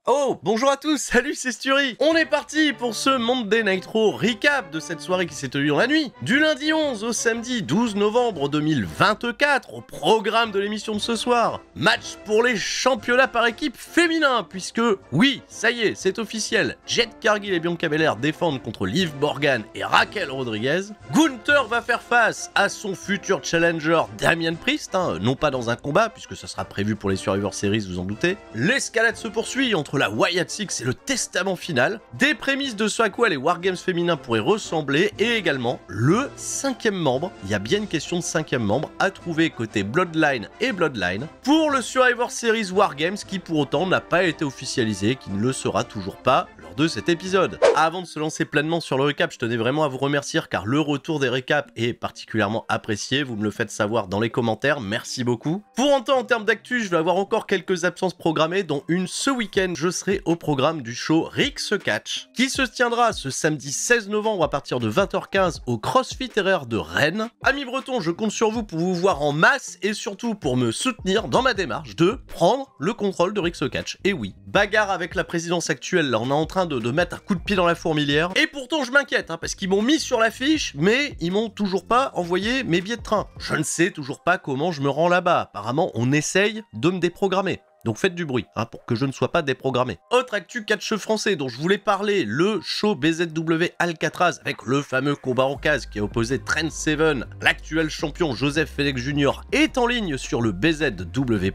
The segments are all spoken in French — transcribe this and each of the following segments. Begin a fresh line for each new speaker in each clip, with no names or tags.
Oh, bonjour à tous, salut, c'est Sturi. On est parti pour ce Monday Nitro recap de cette soirée qui s'est tenue dans la nuit. Du lundi 11 au samedi 12 novembre 2024, au programme de l'émission de ce soir. Match pour les championnats par équipe féminin, puisque, oui, ça y est, c'est officiel. Jade Cargill et Bianca Belair défendent contre Liv Morgan et Raquel Rodriguez. Gunther va faire face à son futur challenger Damian Priest, non pas dans un combat, puisque ça sera prévu pour les Survivor Series, vous en doutez. L'escalade se poursuit entre la Wyatt Six et le testament final, des prémices de ce à quoi les Wargames féminins pourraient ressembler, et également le 5e membre. Il y a bien une question de 5e membre à trouver côté Bloodline et Bloodline pour le Survivor Series Wargames qui pour autant n'a pas été officialisé, qui ne le sera toujours pas lors de cet épisode. Avant de se lancer pleinement sur le récap, je tenais vraiment à vous remercier car le retour des récaps est particulièrement apprécié, vous me le faites savoir dans les commentaires, merci beaucoup. Pour autant, en termes d'actu, je vais avoir encore quelques absences programmées, dont une ce week-end. Je serai au programme du show Rick's Catch, qui se tiendra ce samedi 16 novembre à partir de 20h15 au CrossFit RR de Rennes. Amis bretons, je compte sur vous pour vous voir en masse et surtout pour me soutenir dans ma démarche de prendre le contrôle de Rick's Catch. Et oui, bagarre avec la présidence actuelle, là on est en train de mettre un coup de pied dans la fourmilière. Et pourtant je m'inquiète, parce qu'ils m'ont mis sur l'affiche, mais ils m'ont toujours pas envoyé mes billets de train. Je ne sais toujours pas comment je me rends là-bas. Apparemment, on essaye de me déprogrammer. Donc faites du bruit, pour que je ne sois pas déprogrammé. Autre actu catch français dont je voulais parler, le show BZW Alcatraz avec le fameux combat en case qui a opposé Trent Seven, l'actuel champion Joseph Félix Jr. est en ligne sur le BZW+.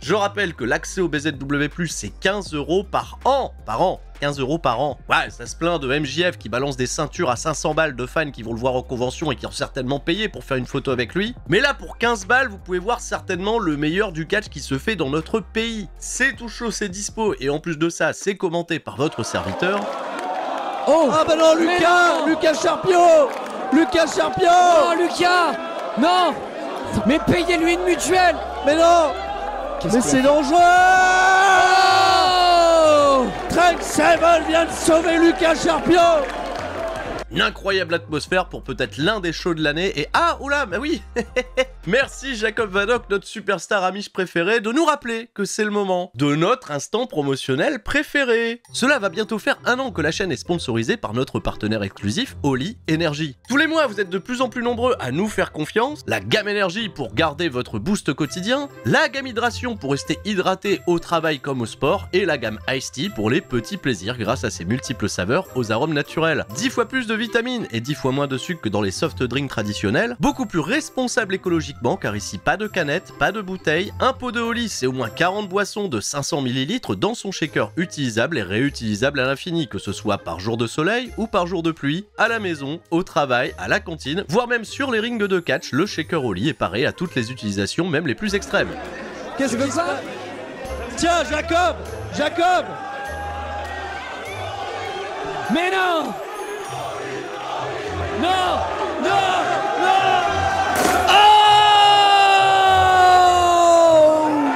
Je rappelle que l'accès au BZW+, c'est 15 € par an. 15 € par an. Ouais, ça se plaint de MJF qui balance des ceintures à 500 balles de fans qui vont le voir en convention et qui ont certainement payé pour faire une photo avec lui. Mais là, pour 15 balles, vous pouvez voir certainement le meilleur du catch qui se fait dans notre pays. C'est tout chaud, c'est dispo, et en plus de ça, c'est commenté par votre serviteur.
Oh ah bah non, Lucas, Lucas Charpiot, Lucas Charpiot.
Non, Lucas, non. Mais payez-lui une mutuelle.
Mais non. Mais c'est dangereux. Trent Seven vient de sauver Lucas Charpiot.
Une incroyable atmosphère pour peut-être l'un des shows de l'année et ah, oula, bah oui. Merci Jacob Vadok, notre superstar amiche préféré, de nous rappeler que c'est le moment de notre instant promotionnel préféré. Cela va bientôt faire 1 an que la chaîne est sponsorisée par notre partenaire exclusif Oli Energy. Tous les mois, vous êtes de plus en plus nombreux à nous faire confiance. La gamme énergie pour garder votre boost quotidien, la gamme hydration pour rester hydraté au travail comme au sport, et la gamme Ice Tea pour les petits plaisirs grâce à ses multiples saveurs aux arômes naturels. 10 fois plus de vitamines et 10 fois moins de sucre que dans les soft drinks traditionnels, beaucoup plus responsable écologiquement car ici pas de canette, pas de bouteille, un pot de Oli c'est au moins 40 boissons de 500 ml dans son shaker utilisable et réutilisable à l'infini, que ce soit par jour de soleil ou par jour de pluie, à la maison, au travail, à la cantine, voire même sur les rings de catch, le shaker Oli est pareil à toutes les utilisations, même les plus extrêmes.
Qu'est-ce que ça? Tiens, Jacob.
Mais non. Non!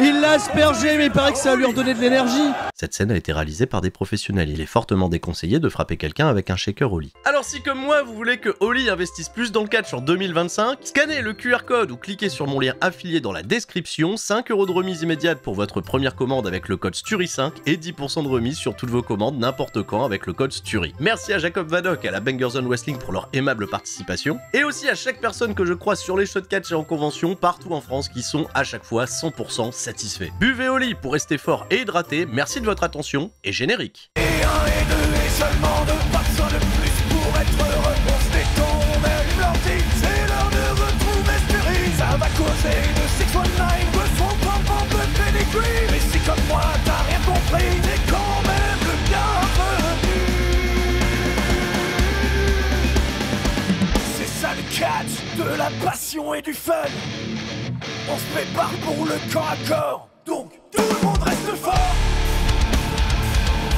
Il l'a aspergé, mais il paraît que ça lui a redonné de l'énergie.
Cette scène a été réalisée par des professionnels. Il est fortement déconseillé de frapper quelqu'un avec un shaker Oli. Alors si comme moi vous voulez que Oli investisse plus dans le catch en 2025, scannez le QR code ou cliquez sur mon lien affilié dans la description. 5 € de remise immédiate pour votre première commande avec le code STURI5 et 10% de remise sur toutes vos commandes n'importe quand avec le code STURI. Merci à Jacob Vadok et à la Banger Zone Wrestling pour leur aimable participation. Et aussi à chaque personne que je croise sur les shows de catch et en convention partout en France qui sont à chaque fois 100% satisfaits. Buvez Oli pour rester fort et hydraté. Merci de votre attention et générique.
Et 1 et 2 et seulement 2, pas besoin de plus pour être heureux. On se détend, on allume l'ordi, c'est l'heure de retrouver Sturi. Ça va causer de 619, de son pom de pedigree. Mais si comme moi t'as rien compris, t'es quand même le bienvenu. C'est ça le catch, de la passion et du fun. On se prépare pour le corps à corps, donc tout le monde reste fort.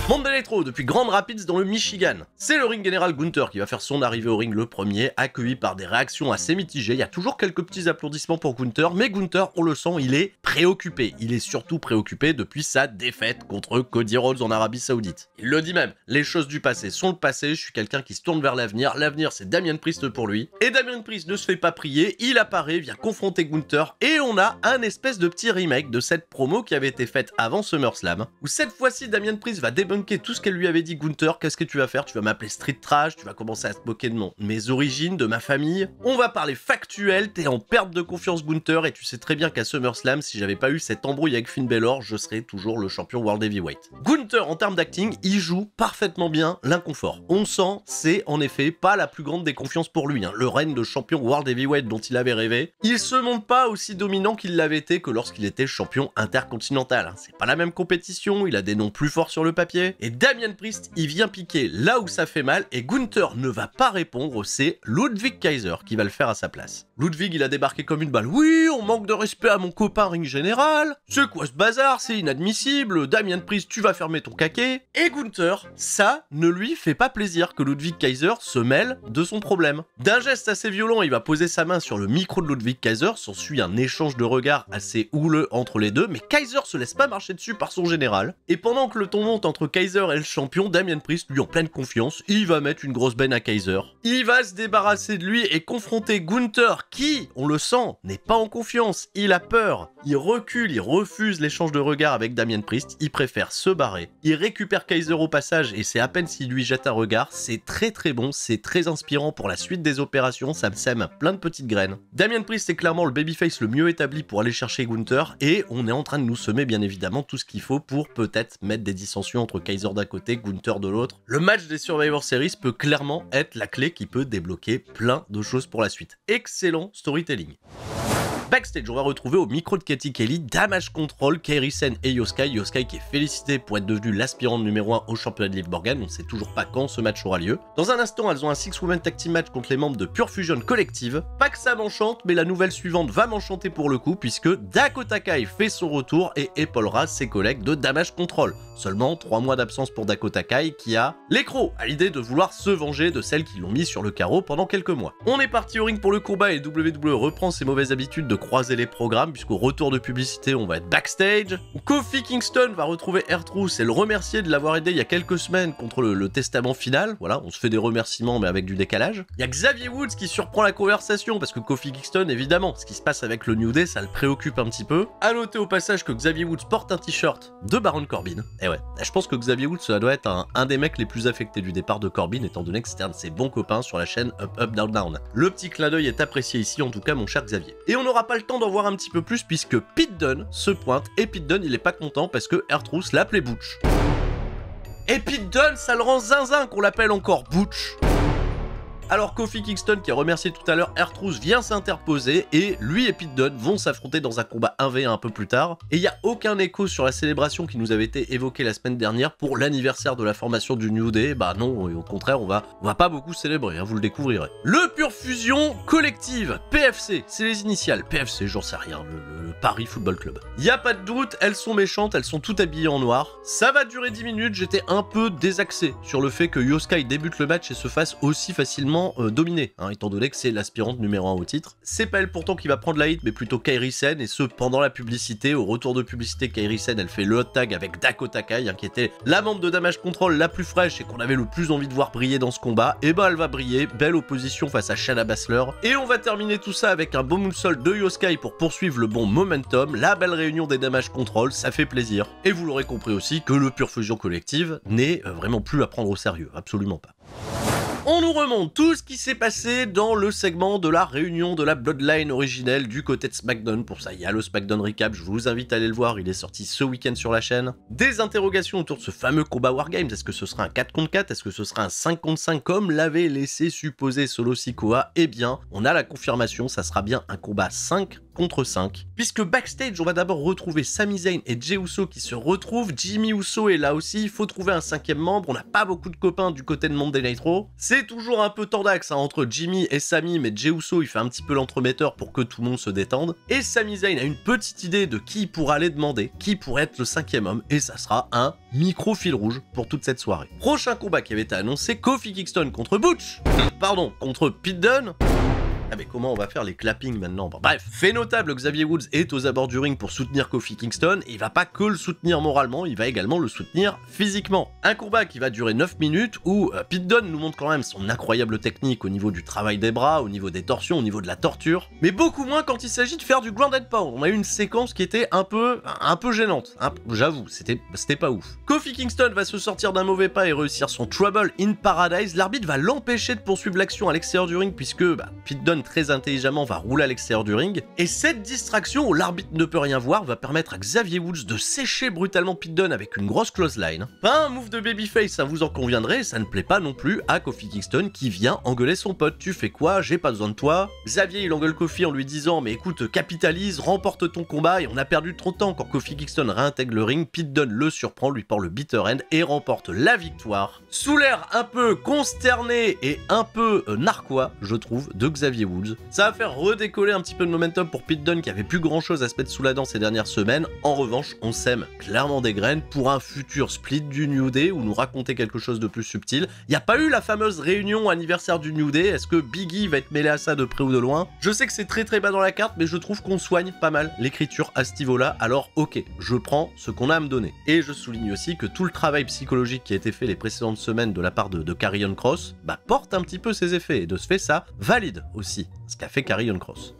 Monday Nitro depuis Grand Rapids dans le Michigan. C'est le ring général Gunther qui va faire son arrivée au ring le premier, accueilli par des réactions assez mitigées. Il y a toujours quelques petits applaudissements pour Gunther, mais Gunther, on le sent, il est préoccupé. Il est surtout préoccupé depuis sa défaite contre Cody Rhodes en Arabie Saoudite. Il le dit même, les choses du passé sont le passé, je suis quelqu'un qui se tourne vers l'avenir. L'avenir, c'est Damien Priest pour lui. Et Damien Priest ne se fait pas prier, il apparaît, vient confronter Gunther, et on a un espèce de petit remake de cette promo qui avait été faite avant SummerSlam, où cette fois-ci Damien Priest va débunker tout ce qu'elle lui avait dit. Gunther, qu'est-ce que tu vas faire? Tu vas m'appeler Street Trash, tu vas commencer à te moquer de mes origines, de ma famille. On va parler factuel, t'es en perte de confiance Gunther, et tu sais très bien qu'à SummerSlam, si j'avais pas eu cette embrouille avec Finn Balor, je serais toujours le champion World Heavyweight. Gunther, en termes d'acting, il joue parfaitement bien l'inconfort. On sent, c'est en effet pas la plus grande des confiances pour lui, hein. Le règne de champion World Heavyweight dont il avait rêvé, il se montre pas aussi dominant qu'il l'avait été que lorsqu'il était champion intercontinental, hein. C'est pas la même compétition, il a des noms plus forts sur le papier, et Damien Priest, il vient piquer là où ça fait mal, et Gunther ne va pas répondre, c'est Ludwig Kaiser qui va le faire à sa place. Ludwig, il a débarqué comme une balle. Oui, on manque de respect à mon copain ring général, c'est quoi ce bazar, c'est inadmissible, Damien Priest, tu vas fermer ton caquet. Et Gunther, ça ne lui fait pas plaisir que Ludwig Kaiser se mêle de son problème. D'un geste assez violent, il va poser sa main sur le micro de Ludwig Kaiser, s'ensuit un échange de regards assez houleux entre les deux, mais Kaiser se laisse pas marcher dessus par son général. Et pendant que le ton monte entre Kaiser et le champion, Damien Priest, lui en pleine confiance, il va mettre une grosse benne à Kaiser. Il va se débarrasser de lui et confronter Gunther, qui, on le sent, n'est pas en confiance, il a peur, il recule, il refuse l'échange de regards avec Damien Priest, il préfère se barrer, il récupère Kaiser au passage et c'est à peine s'il lui jette un regard, c'est très bon, c'est très inspirant pour la suite des opérations, ça me sème plein de petites graines. Damien Priest est clairement le babyface le mieux établi pour aller chercher Gunther et on est en train de nous semer bien évidemment tout ce qu'il faut pour peut-être mettre des dissensions entre Kaiser d'un côté, Gunther de l'autre. Le match des Survivor Series peut clairement être la clé qui peut débloquer plein de choses pour la suite. Excellent storytelling. Backstage, on va retrouver au micro de Katie Kelly, Damage Control, Kairi Sane et Io Sky. Io Sky qui est félicité pour être devenue l'aspirante numéro 1 au championnat de Liv Morgan. On sait toujours pas quand ce match aura lieu. Dans un instant, elles ont un 6-woman tag team match contre les membres de Pure Fusion Collective. Pas que ça m'enchante, mais la nouvelle suivante va m'enchanter pour le coup, puisque Dakota Kai fait son retour et épaulera ses collègues de Damage Control. Seulement 3 mois d'absence pour Dakota Kai qui a l'écro à l'idée de vouloir se venger de celles qui l'ont mis sur le carreau pendant quelques mois. On est parti au ring pour le combat et WWE reprend ses mauvaises habitudes de croiser les programmes, puisqu'au retour de publicité on va être backstage où Kofi Kingston va retrouver R-Truth et le remercier de l'avoir aidé il y a quelques semaines contre le testament final. Voilà, on se fait des remerciements mais avec du décalage. Il y a Xavier Woods qui surprend la conversation parce que Kofi Kingston, évidemment, ce qui se passe avec le New Day, ça le préoccupe un petit peu. À noter au passage que Xavier Woods porte un t-shirt de Baron Corbin. Et ouais, je pense que Xavier Woods ça doit être un des mecs les plus affectés du départ de Corbin, étant donné que c'était un de ses bons copains sur la chaîne Up Up Down Down. Le petit clin d'œil est apprécié ici en tout cas mon cher Xavier. Et on n'aura pas le temps d'en voir un petit peu plus puisque Pete Dunne se pointe et Pete Dunne il est pas content parce que R-Truth l'appelait Butch. Et Pete Dunne ça le rend zinzin qu'on l'appelle encore Butch. Alors Kofi Kingston, qui a remercié tout à l'heure R-Truth, vient s'interposer et lui et Pete Dunne vont s'affronter dans un combat 1v1 un peu plus tard. Et il n'y a aucun écho sur la célébration qui nous avait été évoquée la semaine dernière pour l'anniversaire de la formation du New Day. Bah non, au contraire, on va pas beaucoup célébrer, hein, vous le découvrirez. Le Pure Fusion Collective, PFC, c'est les initiales. PFC, j'en sais rien, le Paris Football Club. Y a pas de doute, elles sont méchantes, elles sont toutes habillées en noir. Ça va durer 10 minutes, j'étais un peu désaxé sur le fait que Io Sky débute le match et se fasse aussi facilement dominée, hein, étant donné que c'est l'aspirante numéro 1 au titre. C'est pas elle pourtant qui va prendre la hit, mais plutôt Kairi Sane, et ce pendant la publicité. Au retour de publicité, Kairi Sane, elle fait le hot tag avec Dakota Kai, hein, qui était la membre de Damage Control la plus fraîche et qu'on avait le plus envie de voir briller dans ce combat. Et bah elle va briller, belle opposition face à Shayna Baszler. Et on va terminer tout ça avec un beau moonsault de Io Sky pour poursuivre le bon momentum, la belle réunion des Damage Control, ça fait plaisir. Et vous l'aurez compris aussi que le Pure Fusion Collective n'est vraiment plus à prendre au sérieux, absolument pas. On nous remonte tout ce qui s'est passé dans le segment de la réunion de la Bloodline originelle du côté de SmackDown. Pour ça, il y a le SmackDown Recap, je vous invite à aller le voir, il est sorti ce week-end sur la chaîne. Des interrogations autour de ce fameux combat Wargames, est-ce que ce sera un 4 contre 4, est-ce que ce sera un 5 contre 5 comme l'avait laissé supposer Solo Sikoa? Eh bien, on a la confirmation, ça sera bien un combat 5 contre 5. Puisque backstage, on va d'abord retrouver Sami Zayn et Jey Uso qui se retrouvent. Jimmy Uso est là aussi, il faut trouver un 5e membre. On n'a pas beaucoup de copains du côté de Monday Night Raw. C'est toujours un peu tendax hein, entre Jimmy et Sami, mais Jey Uso il fait un petit peu l'entremetteur pour que tout le monde se détende. Et Sami Zayn a une petite idée de qui pourra aller demander, qui pourrait être le 5e homme, et ça sera un micro fil rouge pour toute cette soirée. Prochain combat qui avait été annoncé, Kofi Kingston contre Butch, pardon, contre Pete Dunne. Ah mais comment on va faire les clappings maintenant? Bon, bref, fait notable, Xavier Woods est aux abords du ring pour soutenir Kofi Kingston, et il va pas que le soutenir moralement, il va également le soutenir physiquement. Un combat qui va durer 9 minutes où Pete Dunne nous montre quand même son incroyable technique au niveau du travail des bras, au niveau des torsions, au niveau de la torture, mais beaucoup moins quand il s'agit de faire du ground and pound. On a eu une séquence qui était un peu gênante, hein, j'avoue, c'était pas ouf. Kofi Kingston va se sortir d'un mauvais pas et réussir son Trouble in Paradise. L'arbitre va l'empêcher de poursuivre l'action à l'extérieur du ring puisque Pete Dunne très intelligemment va rouler à l'extérieur du ring, et cette distraction où l'arbitre ne peut rien voir va permettre à Xavier Woods de sécher brutalement Pete Dunne avec une grosse clothesline. Pas un move de babyface, ça vous en conviendrez, ça ne plaît pas non plus à Kofi Kingston qui vient engueuler son pote. Tu fais quoi? J'ai pas besoin de toi. Xavier il engueule Kofi en lui disant mais écoute, capitalise, remporte ton combat, et on a perdu trop de temps. Quand Kofi Kingston réintègre le ring, Pete Dunne le surprend, lui porte le bitter end et remporte la victoire. Sous l'air un peu consterné et un peu narquois, je trouve, de Xavier Woods. Ça va faire redécoller un petit peu de momentum pour Pete Dunne qui avait plus grand chose à se mettre sous la dent ces dernières semaines. En revanche, on sème clairement des graines pour un futur split du New Day ou nous raconter quelque chose de plus subtil. Il n'y a pas eu la fameuse réunion anniversaire du New Day. Est-ce que Big E va être mêlé à ça de près ou de loin? Je sais que c'est très bas dans la carte, mais je trouve qu'on soigne pas mal l'écriture à ce niveau-là. Alors ok, je prends ce qu'on a à me donner. Et je souligne aussi que tout le travail psychologique qui a été fait les précédentes semaines de la part de Karrion Kross porte un petit peu ses effets, et de ce fait ça valide aussi ce qu'a fait Karrion Kross.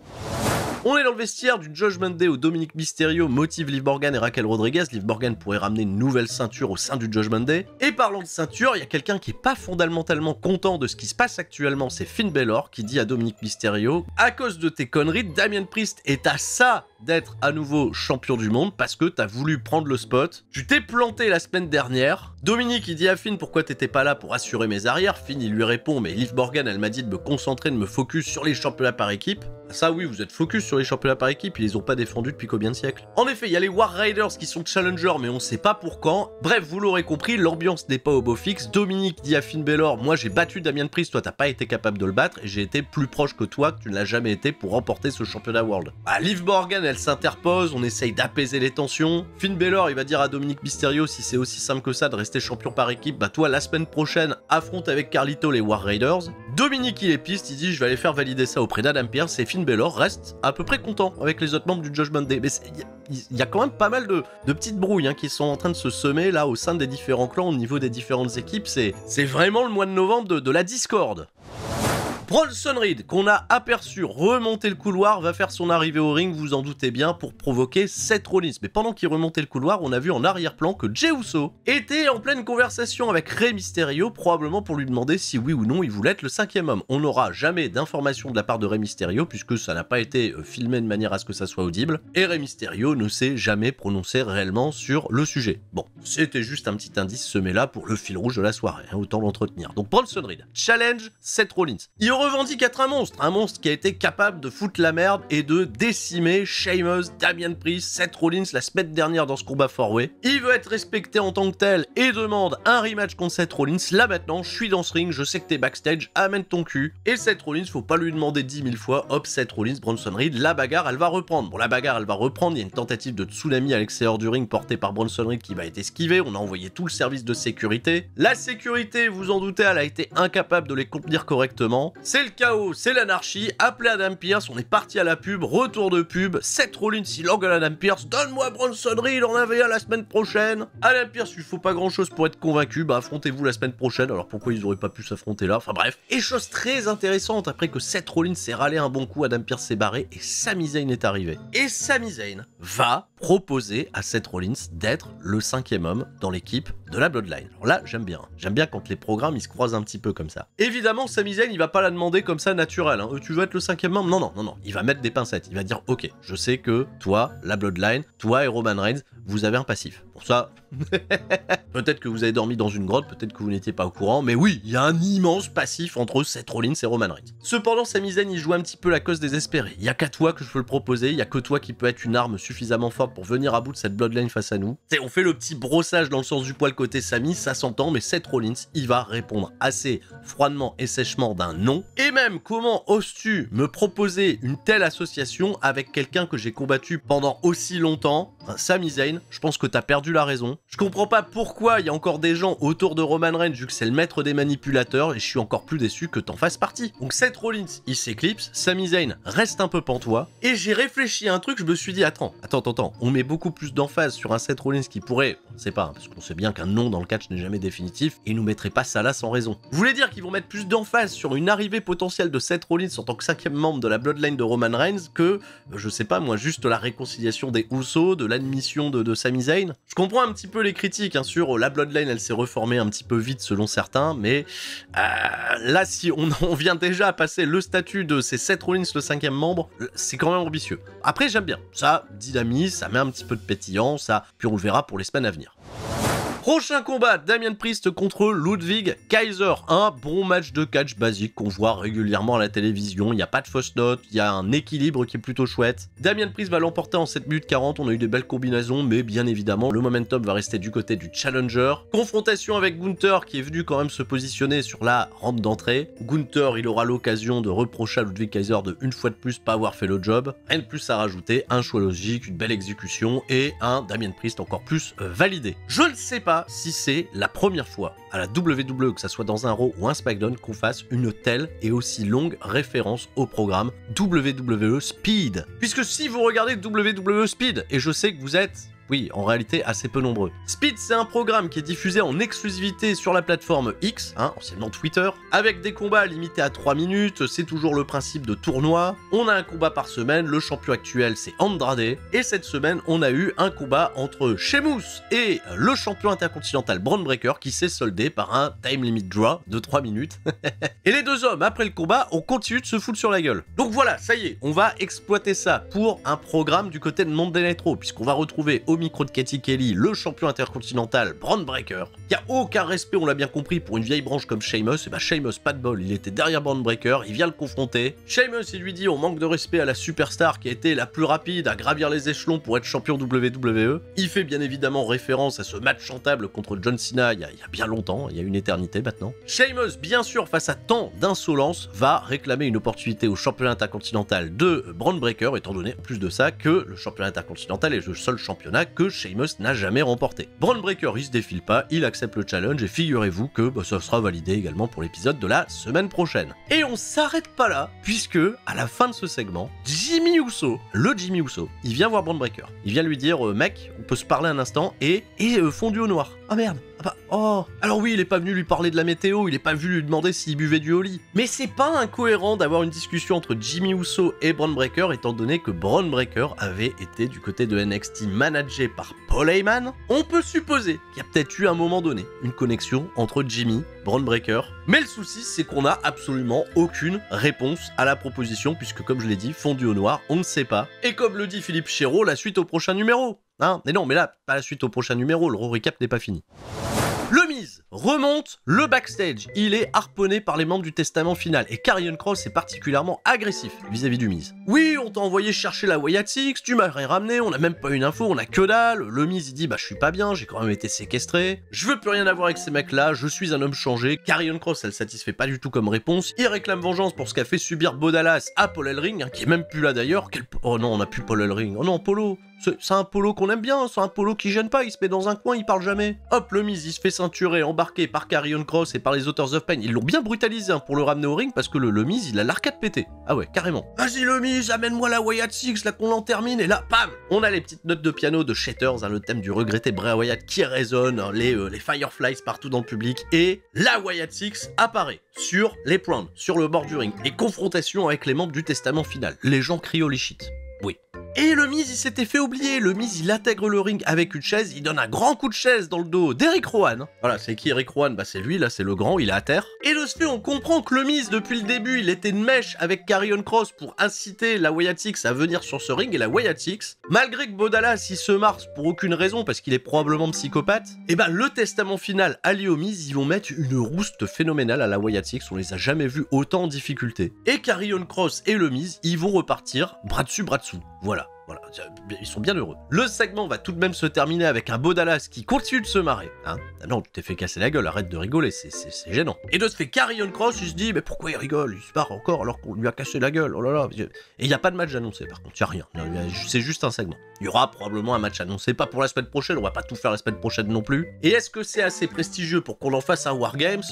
On est dans le vestiaire du Judgment Day où Dominic Mysterio motive Liv Morgan et Raquel Rodriguez. Liv Morgan pourrait ramener une nouvelle ceinture au sein du Judgment Day. Et parlant de ceinture, il y a quelqu'un qui est pas fondamentalement content de ce qui se passe actuellement, c'est Finn Balor qui dit à Dominic Mysterio « À cause de tes conneries, Damien Priest est à ça d'être à nouveau champion du monde parce que t'as voulu prendre le spot. Tu t'es planté la semaine dernière. » Dominic il dit à Finn « Pourquoi t'étais pas là pour assurer mes arrières ?» Finn il lui répond « Mais Liv Morgan elle m'a dit de me concentrer, de me focus sur les championnats par équipe. » Ça oui, vous êtes focus sur les championnats par équipe, ils les ont pas défendus depuis combien de siècles? En effet, il y a les War Raiders qui sont challengers, mais on sait pas pour quand. Bref, vous l'aurez compris, l'ambiance n'est pas au beau fixe. Dominic dit à Finn Balor, moi j'ai battu Damien Priest, toi t'as pas été capable de le battre, et j'ai été plus proche que toi, que tu ne l'as jamais été pour remporter ce championnat World. Liv Morgan, elle s'interpose, on essaye d'apaiser les tensions. Finn Balor, il va dire à Dominic Mysterio, si c'est aussi simple que ça de rester champion par équipe, toi la semaine prochaine, affronte avec Carlito les War Raiders. Dominic il est piste, il dit je vais aller faire valider ça auprès d'Adam Pearce, et Finn Balor reste à peu près content avec les autres membres du Judgment Day. Mais il y a quand même pas mal de petites brouilles qui sont en train de se semer là au sein des différents clans, au niveau des différentes équipes. C'est vraiment le mois de novembre de la discorde. Bronson Reed, qu'on a aperçu remonter le couloir, va faire son arrivée au ring, vous en doutez bien, pour provoquer Seth Rollins. Mais pendant qu'il remontait le couloir, on a vu en arrière-plan que Jey Uso était en pleine conversation avec Rey Mysterio, probablement pour lui demander si oui ou non il voulait être le 5e homme. On n'aura jamais d'informations de la part de Rey Mysterio, puisque ça n'a pas été filmé de manière à ce que ça soit audible, et Rey Mysterio ne s'est jamais prononcé réellement sur le sujet. Bon, c'était juste un petit indice semé là pour le fil rouge de la soirée, autant l'entretenir. Donc Bronson Reed, challenge Seth Rollins. Il revendique être un monstre qui a été capable de foutre la merde et de décimer Sheamus, Damien Priest, Seth Rollins la semaine dernière dans ce combat four-way. Il veut être respecté en tant que tel et demande un rematch contre Seth Rollins. Là maintenant, je suis dans ce ring, je sais que t'es backstage, amène ton cul. Et Seth Rollins, faut pas lui demander 10 000 fois, hop, Seth Rollins, Bronson Reed, la bagarre elle va reprendre. Bon, la bagarre elle va reprendre, il y a une tentative de tsunami à l'extérieur du ring portée par Bronson Reed qui va être esquivée, on a envoyé tout le service de sécurité. La sécurité, vous en doutez, elle a été incapable de les contenir correctement. C'est le chaos, c'est l'anarchie, appelez Adam Pearce, on est parti à la pub, retour de pub, Seth Rollins il engueule Adam Pearce, donne-moi Bronson Reed, on avait un la semaine prochaine. Adam Pearce, il faut pas grand chose pour être convaincu, affrontez-vous la semaine prochaine, alors pourquoi ils auraient pas pu s'affronter là, enfin bref. Et chose très intéressante, après que Seth Rollins s'est râlé un bon coup, Adam Pearce s'est barré et Sami Zayn est arrivé. Et Sami Zayn va proposer à Seth Rollins d'être le 5e homme dans l'équipe de la Bloodline. Alors là, j'aime bien quand les programmes ils se croisent un petit peu comme ça. Évidemment, Sami Zayn il va pas la demander comme ça naturel, tu veux être le 5e membre? Non, il va mettre des pincettes, il va dire ok, je sais que toi, la Bloodline, toi et Roman Reigns, vous avez un passif. Pour ça, peut-être que vous avez dormi dans une grotte, peut-être que vous n'étiez pas au courant, mais oui, il y a un immense passif entre Seth Rollins et Roman Reigns. Cependant, Sami Zayn, il joue un petit peu la cause désespérée. Il y a qu'à toi que je peux le proposer, il y a que toi qui peut être une arme suffisamment forte pour venir à bout de cette bloodline face à nous. On fait le petit brossage dans le sens du poil côté Sami, ça s'entend, mais Seth Rollins, il va répondre assez froidement et sèchement d'un non. Et même, comment oses-tu me proposer une telle association avec quelqu'un que j'ai combattu pendant aussi longtemps? Sami Zayn, je pense que t'as perdu la raison. Je comprends pas pourquoi il y a encore des gens autour de Roman Reigns vu que c'est le maître des manipulateurs et je suis encore plus déçu que t'en fasses partie. Donc Seth Rollins, il s'éclipse, Sami Zayn reste un peu pantois et j'ai réfléchi à un truc, je me suis dit attends, on met beaucoup plus d'emphase sur un Seth Rollins qui pourrait, on sait pas, hein, parce qu'on sait bien qu'un non dans le catch n'est jamais définitif et ils nous mettraient pas ça là sans raison. Vous voulez dire qu'ils vont mettre plus d'emphase sur une arrivée potentielle de Seth Rollins en tant que 5e membre de la Bloodline de Roman Reigns que, je sais pas moi, juste la réconciliation des Usos, de l'admission de Sami Zayn. Je comprends un petit peu les critiques hein, sur la Bloodline, elle s'est reformée un petit peu vite selon certains, mais là si on vient déjà à passer le statut de ces Seth Rollins le 5e membre, c'est quand même ambitieux. Après j'aime bien, ça dynamise, ça met un petit peu de pétillant, ça, puis on le verra pour les semaines à venir. Prochain combat, Damien Priest contre Ludwig Kaiser. Un bon match de catch basique qu'on voit régulièrement à la télévision. Il n'y a pas de fausse note, il y a un équilibre qui est plutôt chouette. Damien Priest va l'emporter en 7 minutes 40. On a eu des belles combinaisons, mais bien évidemment, le momentum va rester du côté du challenger. Confrontation avec Gunther qui est venu quand même se positionner sur la rampe d'entrée. Gunther, il aura l'occasion de reprocher à Ludwig Kaiser de une fois de plus pas avoir fait le job. Rien de plus à rajouter, un choix logique, une belle exécution et un Damien Priest encore plus validé. Je ne sais pas si c'est la première fois à la WWE, que ça soit dans un Raw ou un SmackDown, qu'on fasse une telle et aussi longue référence au programme WWE Speed. Puisque si vous regardez WWE Speed, et je sais que vous êtes... oui, en réalité, assez peu nombreux. Speed, c'est un programme qui est diffusé en exclusivité sur la plateforme X, hein, anciennement Twitter, avec des combats limités à 3 minutes, c'est toujours le principe de tournoi. On a un combat par semaine, le champion actuel c'est Andrade, et cette semaine, on a eu un combat entre Sheamus et le champion intercontinental Bron Breakker qui s'est soldé par un time limit draw de 3 minutes. Et les deux hommes, après le combat, ont continué de se foutre sur la gueule. Donc voilà, ça y est, on va exploiter ça pour un programme du côté de Monday Night Raw, puisqu'on va retrouver au micro de Katie Kelly, le champion intercontinental Bron Breakker. Il n'y a aucun respect, on l'a bien compris, pour une vieille branche comme Sheamus. Et bah Sheamus, pas de bol, il était derrière Bron Breakker, il vient le confronter. Sheamus, il lui dit on manque de respect à la superstar qui a été la plus rapide à gravir les échelons pour être champion WWE. Il fait bien évidemment référence à ce match chantable contre John Cena il y a bien longtemps, il y a une éternité maintenant. Sheamus, bien sûr, face à tant d'insolence, va réclamer une opportunité au championnat intercontinental de Bron Breakker, étant donné en plus de ça que le championnat intercontinental est le seul championnat que Sheamus n'a jamais remporté. Bron Breakker, il se défile pas, il accepte le challenge et figurez-vous que ça sera validé également pour l'épisode de la semaine prochaine. Et on s'arrête pas là, puisque à la fin de ce segment, Jimmy Uso, le Jimmy Uso, il vient voir Bron Breakker. Il vient lui dire mec, on peut se parler un instant et fondu au noir. Ah merde. Ah bah, oh. Alors oui, il est pas venu lui parler de la météo, il est pas venu lui demander s'il buvait du Oli. Mais c'est pas incohérent d'avoir une discussion entre Jimmy Uso et Bron Breakker, étant donné que Bron Breakker avait été du côté de NXT managé par Paul Heyman. On peut supposer qu'il y a peut-être eu à un moment donné une connexion entre Jimmy, Bron Breakker. Mais le souci, c'est qu'on n'a absolument aucune réponse à la proposition, puisque comme je l'ai dit, fondu au noir, on ne sait pas. Et comme le dit Philippe Chéreau, la suite au prochain numéro. Hein, mais non, mais là, pas la suite au prochain numéro, le Raw Recap n'est pas fini. Le Miz remonte le backstage. Il est harponné par les membres du Testament Final et Karrion Kross est particulièrement agressif vis-à-vis du Miz. Oui, on t'a envoyé chercher la Wyatt Six, tu m'as rien ramené, on a même pas une info, on a que dalle. Le Miz il dit bah je suis pas bien, j'ai quand même été séquestré. Je veux plus rien avoir avec ces mecs-là, je suis un homme changé. Karrion Kross, elle satisfait pas du tout comme réponse. Il réclame vengeance pour ce qu'a fait subir Bo Dallas à Paul Ellering, hein, qui est même plus là d'ailleurs. Oh non, on a plus Paul Ellering. Oh non, Polo. C'est un Polo qu'on aime bien, c'est un Polo qui gêne pas, il se met dans un coin, il parle jamais. Hop, le Miz, il se fait ceinturer, embarqué par Karrion Kross et par les Authors of Pain. Ils l'ont bien brutalisé hein, pour le ramener au ring parce que le Miz, il a l'arcade pété. Ah ouais, carrément. Vas-y le Miz, amène-moi la Wyatt Six, là qu'on en termine. Et là, bam, on a les petites notes de piano de Shatters, hein, le thème du regretté Bray Wyatt qui résonne, hein, les Fireflies partout dans le public. Et la Wyatt Six apparaît sur l'apron, sur le bord du ring. Et confrontation avec les membres du Testament Final. Les gens crient holy shit. Oui. Et le Miz, il s'était fait oublier. Le Miz, il intègre le ring avec une chaise, il donne un grand coup de chaise dans le dos d'Eric Rowan. Voilà, c'est qui Eric Rowan? Bah c'est lui, là, c'est le grand, il est à terre. Et de ce fait, on comprend que le Miz, depuis le début, il était de mèche avec Karrion Kross pour inciter la Wyatt Six à venir sur ce ring, et la Wyatt Six, malgré que Bo Dallas, il se marche pour aucune raison, parce qu'il est probablement psychopathe, et ben le testament final allié au Miz, ils vont mettre une rouste phénoménale à la Wyatt Six, on les a jamais vus autant en difficulté. Et Karrion Kross et le Miz, ils vont repartir bras dessus, bras dessous. Voilà. Voilà, ils sont bien heureux. Le segment va tout de même se terminer avec un Bo Dallas qui continue de se marrer. Hein, ah non, tu t'es fait casser la gueule, arrête de rigoler, c'est gênant. Et de ce fait, Karrion Kross, il se dit, mais pourquoi il rigole? Il se barre encore alors qu'on lui a cassé la gueule, oh là là. Et il n'y a pas de match annoncé par contre, il n'y a rien. C'est juste un segment. Il y aura probablement un match annoncé, pas pour la semaine prochaine, on va pas tout faire la semaine prochaine non plus. Et est-ce que c'est assez prestigieux pour qu'on en fasse un Wargames?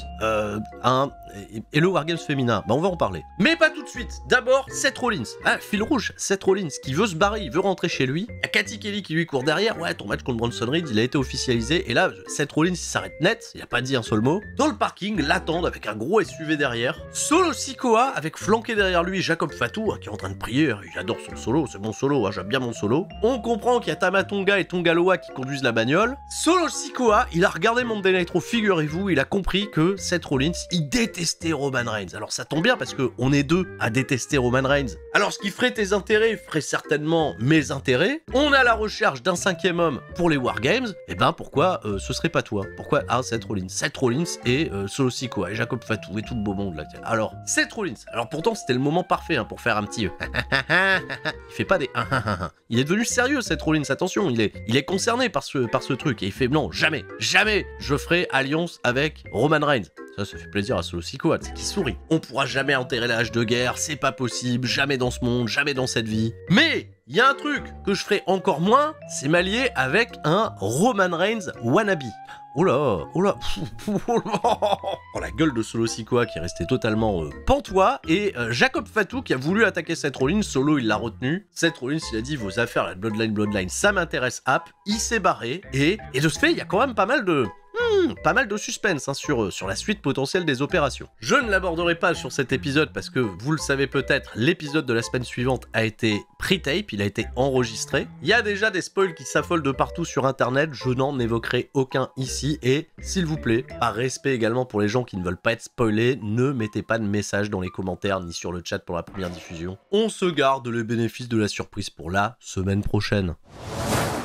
Et le Wargames féminin, bah on va en parler. Mais pas tout de suite. D'abord, Seth Rollins. Ah, fil rouge, Seth Rollins qui veut se barrer, il veut rentrer chez lui. Il y a Cathy Kelly qui lui court derrière. Ouais, ton match contre Bronson Reed, il a été officialisé. Et là, Seth Rollins, il s'arrête net, il a pas dit un seul mot. Dans le parking, l'attendent avec un gros SUV derrière. Solo Sikoa, avec flanqué derrière lui Jacob Fatu, qui est en train de prier. Il adore son solo, c'est mon solo, j'aime bien mon solo. On comprend qu'il y a Tama Tonga et Tonga Loa qui conduisent la bagnole. Solo Sikoa, il a regardé Monday Nitro, figurez-vous, il a compris que Seth Rollins, il détestait Roman Reigns. Alors ça tombe bien parce que on est deux à détester Roman Reigns. Alors ce qui ferait tes intérêts ferait certainement mes intérêts. On a la recherche d'un 5e homme pour les Wargames. Et ben pourquoi ce serait pas toi? Pourquoi Seth Rollins? Seth Rollins et Solo Sikoa et Jacob Fatu et tout le beau monde là. Alors Seth Rollins. Alors pourtant c'était le moment parfait pour faire un petit. Il fait pas des. Il est devenu sérieux Seth Rollins. Attention, il est concerné par ce truc et il fait non, jamais je ferai alliance avec Roman Reigns. Ça fait plaisir à Solo Sikoa, c'est qui sourit. On pourra jamais enterrer la hache de guerre, c'est pas possible, jamais dans ce monde, jamais dans cette vie. Mais il y a un truc que je ferai encore moins, c'est m'allier avec un Roman Reigns wannabe. Oh là, oh la gueule de Solo Sikoa qui est resté totalement pantois, et Jacob Fatu qui a voulu attaquer Seth Rollins, Solo il l'a retenu. Seth Rollins il a dit vos affaires la Bloodline ça m'intéresse, il s'est barré, et de ce fait il y a quand même pas mal de suspense sur la suite potentielle des opérations. Je ne l'aborderai pas sur cet épisode parce que, vous le savez peut-être, l'épisode de la semaine suivante a été pré-tape, il a été enregistré. Il y a déjà des spoils qui s'affolent de partout sur internet, je n'en évoquerai aucun ici, et s'il vous plaît, par respect également pour les gens qui ne veulent pas être spoilés, ne mettez pas de messages dans les commentaires ni sur le chat pour la première diffusion. On se garde le bénéfice de la surprise pour la semaine prochaine.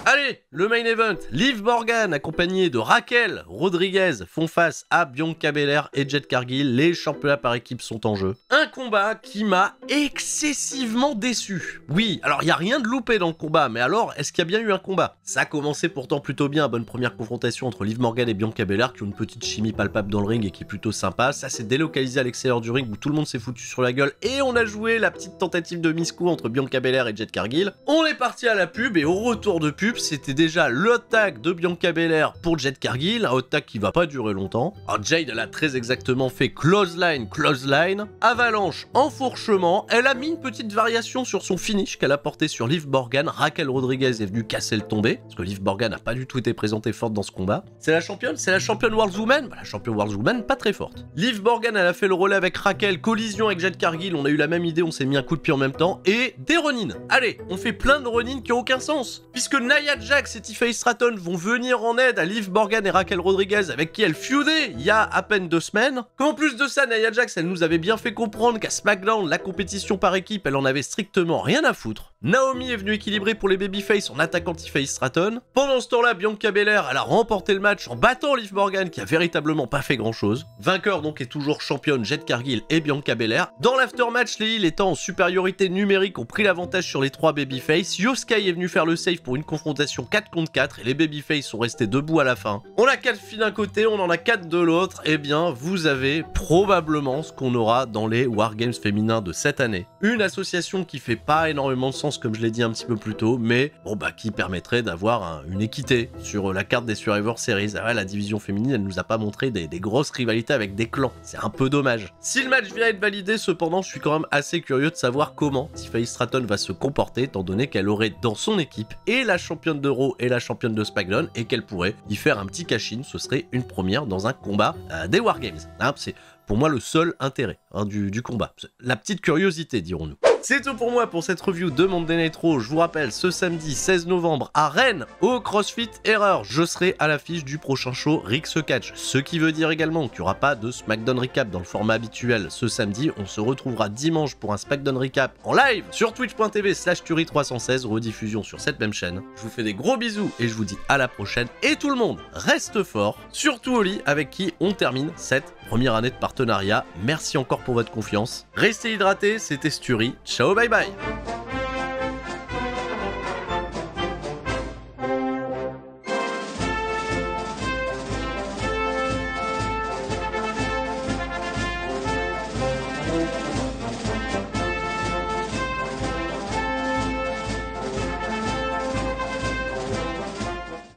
Allez, le main event, Liv Morgan accompagnée de Raquel Rodriguez font face à Bianca Belair et Jade Cargill, les championnats par équipe sont en jeu. Un combat qui m'a excessivement déçu. Oui, alors il n'y a rien de loupé dans le combat, mais alors est-ce qu'il y a bien eu un combat? Ça a commencé pourtant plutôt bien, bonne première confrontation entre Liv Morgan et Bianca Belair qui ont une petite chimie palpable dans le ring et qui est plutôt sympa. Ça s'est délocalisé à l'extérieur du ring où tout le monde s'est foutu sur la gueule et on a joué la petite tentative de miscou entre Bianca Belair et Jade Cargill. On est parti à la pub et au retour de pub, c'était déjà le hot tag de Bianca Belair pour Jade Cargill, un hot tag qui va pas durer longtemps. Alors Jade, elle a très exactement fait clothesline, avalanche, enfourchement. Elle a mis une petite variation sur son finish qu'elle a porté sur Liv Morgan. Raquel Rodriguez est venue casser le tombé, parce que Liv Morgan n'a pas du tout été présentée forte dans ce combat. C'est la championne World Woman. Bah, la championne World Woman, pas très forte. Liv Morgan, elle a fait le relais avec Raquel, collision avec Jade Cargill, on a eu la même idée, on s'est mis un coup de pied en même temps, et des run-in. Allez, on fait plein de run-in qui ont aucun sens, puisque Nia Jax et Tiffany Stratton vont venir en aide à Liv Morgan et Raquel Rodriguez avec qui elle feudait il y a à peine 2 semaines. Qu'en plus de ça, Nia Jax, elle nous avait bien fait comprendre qu'à SmackDown, la compétition par équipe, elle en avait strictement rien à foutre. Naomi est venue équilibrer pour les babyface en attaquant Tiffany Stratton. Pendant ce temps-là, Bianca Belair, elle a remporté le match en battant Liv Morgan qui a véritablement pas fait grand-chose. Vainqueur donc est toujours championne Jade Cargill et Bianca Belair. Dans l'aftermatch, les heels étant en supériorité numérique ont pris l'avantage sur les 3 babyface. Yoskai est venu faire le save pour une confrontation 4 contre 4 et les babyface sont restés debout à la fin. On a 4 filles d'un côté, on en a 4 de l'autre. Eh bien, vous avez probablement ce qu'on aura dans les Wargames féminins de cette année. Une association qui fait pas énormément de sens, comme je l'ai dit un petit peu plus tôt, mais bon bah qui permettrait d'avoir une équité sur la carte des Survivor Series. Ah ouais, la division féminine, elle nous a pas montré des grosses rivalités avec des clans. C'est un peu dommage. Si le match vient à être validé, cependant, je suis quand même assez curieux de savoir comment Tiffany Stratton va se comporter, étant donné qu'elle aurait dans son équipe et la championne de Raw et la championne de SmackDown, et qu'elle pourrait y faire un petit cash-in. Ce serait une première dans un combat des Wargames. Hein, c'est pour moi le seul intérêt du combat. La petite curiosité, dirons-nous. C'est tout pour moi pour cette review de Monday Nitro. Je vous rappelle, ce samedi 16 novembre à Rennes, au CrossFit Erreur, je serai à l'affiche du prochain show Rix Catch. Ce qui veut dire également qu'il n'y aura pas de SmackDown Recap dans le format habituel ce samedi. On se retrouvera dimanche pour un SmackDown Recap en live sur twitch.tv/Turi316, rediffusion sur cette même chaîne. Je vous fais des gros bisous et je vous dis à la prochaine. Et tout le monde reste fort, surtout Oli avec qui on termine cette première année de partenariat. Merci encore pour votre confiance. Restez hydratés, c'était Sturi. Ciao, bye bye.